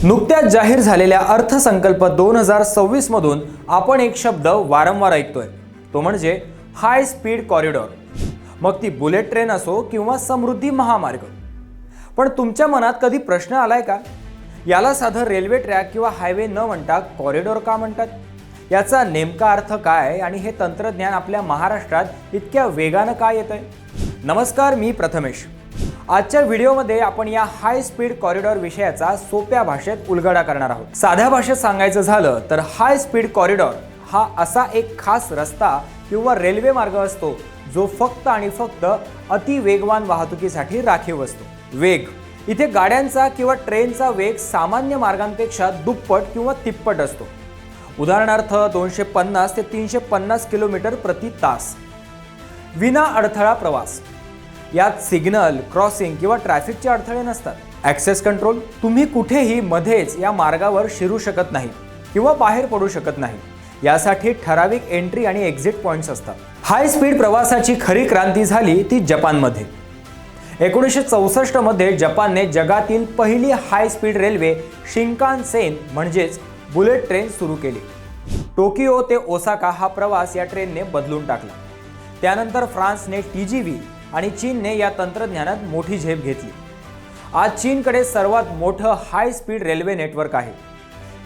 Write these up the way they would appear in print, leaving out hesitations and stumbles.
नुकत्याच जाहीर झालेल्या अर्थसंकल्प 2026 मधून आपण एक शब्द वारंवार ऐकतोय, तो म्हणजे हाय स्पीड कॉरिडॉर। मग ती बुलेट ट्रेन असो किंवा समृद्धी महामार्ग। पण तुमच्या मनात कधी प्रश्न आलाय का, याला साधं रेल्वे ट्रॅक किंवा हायवे न म्हणता कॉरिडॉर का म्हणतात? याचा नेमका अर्थ काय आणि हे तंत्रज्ञान आपल्या महाराष्ट्रात इतक्या वेगानं का येतंय? नमस्कार, मी प्रथमेश। आजच्या व्हिडिओमध्ये आपण या हाय स्पीड कॉरिडॉर विषयाचा सोप्या भाषेत उलगडा करणार आहोत। साध्या भाषेत सांगायचं झालं तर हाय स्पीड कॉरिडॉर हा असा एक खास रस्ता किंवा रेल्वे मार्ग असतो जो फक्त आणि फक्त अति वेगवान वाहतुकीसाठी राखीव असतो। वेग इथे गाड्यांचा किंवा ट्रेनचा वेग सामान्य मार्गांपेक्षा दुप्पट किंवा तिप्पट असतो। उदाहरणार्थ 250 ते 350 किलोमीटर प्रति तास। विना अडथळा प्रवास, यात सिग्नल, क्रॉसिंग किंवा ट्रॅफिकचे अडथळे नसतात। ॲक्सेस कंट्रोल, तुम्ही कुठेही मध्येच या मार्गावर शिरू शकत नाही किंवा बाहेर पडू शकत नाही। यासाठी ठराविक एंट्री आणि एक्झिट पॉइंट्स असतात। हाय स्पीड प्रवासाची खरी क्रांती झाली ती जपानमध्ये। 1964 मध्ये जपानने जगातील पहिली हाय स्पीड रेल्वे शिंकानसेन म्हणजेच बुलेट ट्रेन सुरू केली। टोकियो ते ओसाका हा प्रवास या ट्रेनने बदलून टाकला। त्यानंतर फ्रान्सने TGV आणि चीनने या तंत्रज्ञानात मोठी झेप घेतली। आज चीनकडे सर्वात मोठं हाय स्पीड रेल्वे नेटवर्क आहे।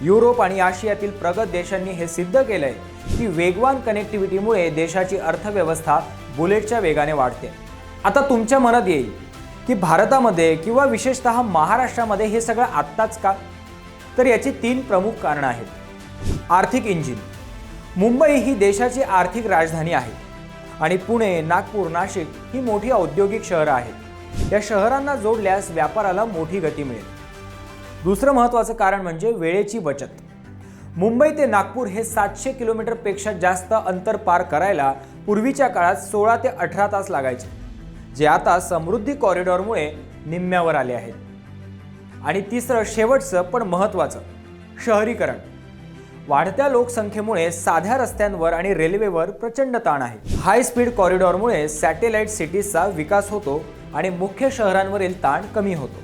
युरोप आणि आशियातील प्रगत देशांनी हे सिद्ध केलंय की वेगवान कनेक्टिव्हिटीमुळे देशाची अर्थव्यवस्था बुलेटच्या वेगाने वाढते। आता तुमच्या मनात येईल की भारतामध्ये किंवा विशेषतः महाराष्ट्रामध्ये हे सगळं आत्ताच का? तर याची 3 प्रमुख कारणं आहेत। आर्थिक इंजिन, मुंबई ही देशाची आर्थिक राजधानी आहे आणि पुणे, नागपूर, नाशिक ही मोठी औद्योगिक शहरं आहेत। या शहरांना जोडल्यास व्यापाराला मोठी गती मिळेल। दुसरं महत्त्वाचं कारण म्हणजे वेळेची बचत। मुंबई ते नागपूर हे 700 किलोमीटरपेक्षा जास्त अंतर पार करायला पूर्वीच्या काळात 16 ते 18 तास लागायचे, जे आता समृद्धी कॉरिडॉरमुळे निम्म्यावर आले आहेत। आणि तिसरं, शेवटचं पण महत्त्वाचं, शहरीकरण। वाढत्या लोकसंख्येमुळे साध्या रस्त्यांवर आणि रेल्वेवर प्रचंड ताण आहे। हाय स्पीड कॉरिडॉरमुळे सॅटेलाइट सिटीजचा विकास होतो आणि मुख्य शहरांवरील ताण कमी होतो।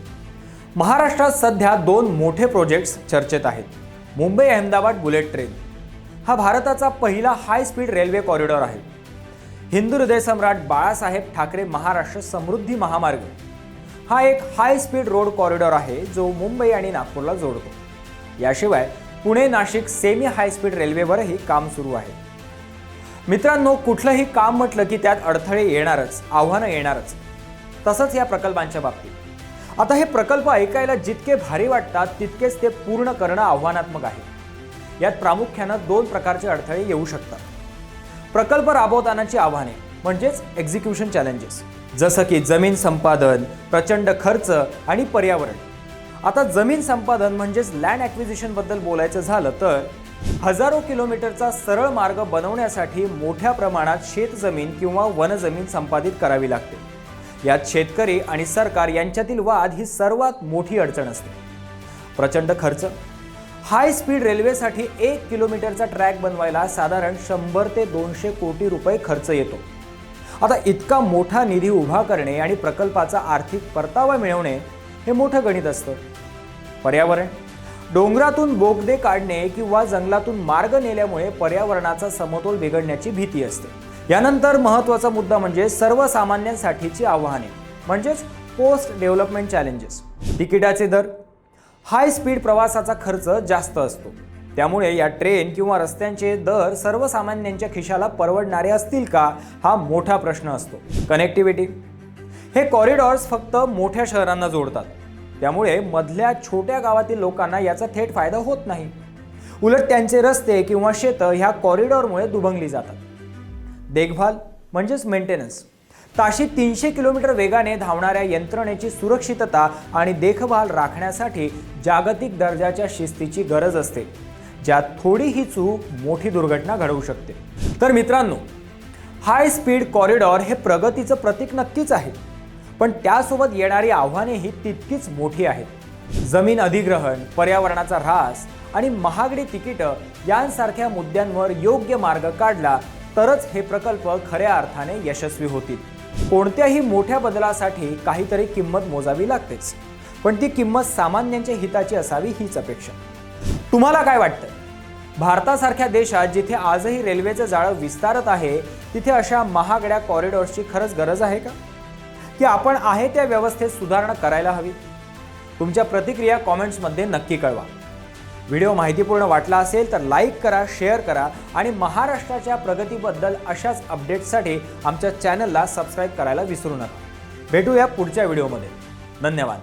महाराष्ट्रात सध्या 2 मोठे प्रोजेक्ट्स चर्चेत आहेत। मुंबई अहमदाबाद बुलेट ट्रेन हा भारताचा पहिला हाय स्पीड रेल्वे कॉरिडॉर आहे। हिंदू हृदय सम्राट बाळासाहेब ठाकरे महाराष्ट्र समृद्धी महामार्ग हा एक हाय स्पीड रोड कॉरिडॉर आहे जो मुंबई आणि नागपूरला जोडतो। याशिवाय Pune Nashik semi high speed रेल्वेवरही काम सुरू आहे। मित्रांनो, कुठलंही काम म्हटलं की त्यात अडथळे येणारच, आव्हानं येणारच। तसंच या प्रकल्पांच्या बाबतीत। आता हे प्रकल्प ऐकायला जितके भारी वाटतात तितकेच ते पूर्ण करणं आव्हानात्मक आहे। यात प्रामुख्यानं 2 प्रकारचे अडथळे येऊ शकतात। प्रकल्प राबवतानाची आव्हाने म्हणजेच एक्झिक्युशन चॅलेंजेस, जसं की जमीन संपादन, प्रचंड खर्च आणि पर्यावरण। आता जमीन संपादन म्हणजेच लँड ॲक्विजिशन बद्दल बोलायचं झालं तर हजारो किलोमीटरचा सरळ मार्ग बनवण्यासाठी मोठ्या प्रमाणात शेतजमीन किंवा वनजमीन संपादित करावी लागते। यात शेतकरी आणि सरकार यांच्यातील वाद ही सर्वात मोठी अडचण असते। प्रचंड खर्च, हाय स्पीड रेल्वेसाठी 1 किलोमीटरचा ट्रॅक बनवायला साधारण 100 ते 200 कोटी रुपये खर्च येतो। आता इतका मोठा निधी उभा करणे आणि प्रकल्पाचा आर्थिक परतावा मिळवणे हे मोठं गणित असतं। पर्यावरण, डोंगरातून बोगदे काढणे किंवा जंगलातून मार्ग नेल्यामुळे पर्यावरणाचा समतोल बिघडण्याची भीती असते। यानंतर महत्त्वाचा मुद्दा म्हणजे सर्वसामान्यांसाठीची आव्हाने म्हणजेच पोस्ट डेव्हलपमेंट चॅलेंजेस। तिकिटाचे दर, हाय स्पीड प्रवासाचा खर्च जास्त असतो, त्यामुळे या ट्रेन किंवा रस्त्यांचे दर सर्वसामान्यांच्या खिशाला परवडणारे असतील का हा मोठा प्रश्न असतो। कनेक्टिव्हिटी, हे कॉरिडॉर्स फक्त मोठ्या शहरांना जोडतात, त्यामुळे मधल्या छोट्या गावातील लोकांना याचा थेट फायदा होत नाही। उलट त्यांचे रस्ते किंवा शेतं ह्या कॉरिडॉरमुळे दुभंगली जातात। देखभाल म्हणजेच मेंटेनन्स, ताशी 300 किलोमीटर वेगाने धावणाऱ्या यंत्रणेची सुरक्षितता आणि देखभाल राखण्यासाठी जागतिक दर्जाच्या शिस्तीची गरज असते, ज्यात थोडीही चूक मोठी दुर्घटना घडवू शकते। तर मित्रांनो, हाय स्पीड कॉरिडॉर हे प्रगतीचं प्रतीक नक्कीच आहे, पण त्यासोबत येणारी आव्हानेही तितकीच मोठी आहेत। जमीन अधिग्रहण, पर्यावरणाचा ऱ्हास आणि महागडी तिकीटं यांसारख्या मुद्द्यांवर योग्य मार्ग काढला तरच हे प्रकल्प खऱ्या अर्थाने यशस्वी होतील। कोणत्याही मोठ्या बदलासाठी काहीतरी किंमत मोजावी लागतेच। पण ती किंमत सामान्यांच्या हिताची असावी हीच अपेक्षा. तुम्हाला काय वाटतं? भारतासारख्या देशात जिथे आजही रेल्वेचं जाळं विस्तारत आहे, तिथे अशा महागड्या कॉरिडॉर्सची खरंच गरज आहे का? की आपण आहे त्या व्यवस्थेत सुधारणा करायला हवी? तुमच्या प्रतिक्रिया कॉमेंट्समध्ये नक्की कळवा. व्हिडिओ माहितीपूर्ण वाटला असेल तर लाईक करा, शेअर करा आणि महाराष्ट्राच्या प्रगतीबद्दल अशाच अपडेट्ससाठी आमच्या चॅनलला सबस्क्राईब करायला विसरू नका. भेटूया पुढच्या व्हिडिओमध्ये. धन्यवाद.